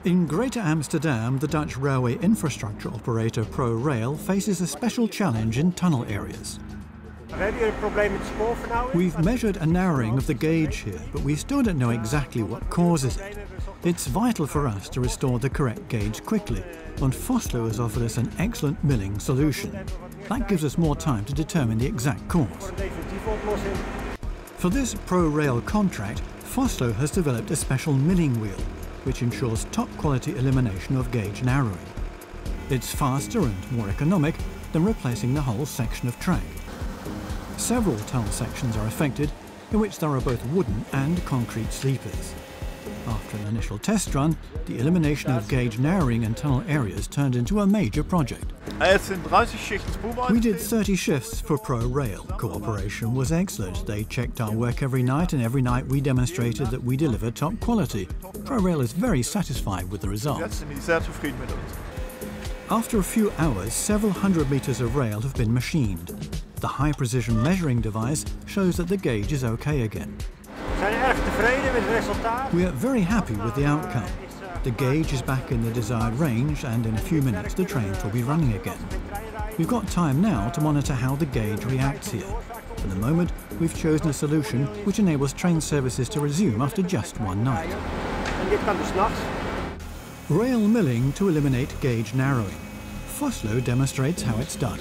In Greater Amsterdam, the Dutch railway infrastructure operator ProRail faces a special challenge in tunnel areas. We've measured a narrowing of the gauge here, but we still don't know exactly what causes it. It's vital for us to restore the correct gauge quickly, and Vossloh has offered us an excellent milling solution. That gives us more time to determine the exact cause. For this ProRail contract, Vossloh has developed a special milling wheel, which ensures top-quality elimination of gauge narrowing. It's faster and more economic than replacing the whole section of track. Several tunnel sections are affected, in which there are both wooden and concrete sleepers. After an initial test run, the elimination of gauge narrowing in tunnel areas turned into a major project. We did 30 shifts for ProRail. Cooperation was excellent. They checked our work every night, and every night we demonstrated that we deliver top quality. ProRail is very satisfied with the results. After a few hours, several hundred meters of rail have been machined. The high-precision measuring device shows that the gauge is okay again. We are very happy with the outcome. The gauge is back in the desired range, and in a few minutes the trains will be running again. We've got time now to monitor how the gauge reacts here. For the moment, we've chosen a solution which enables train services to resume after just one night. Rail milling to eliminate gauge narrowing. Vossloh demonstrates how it's done.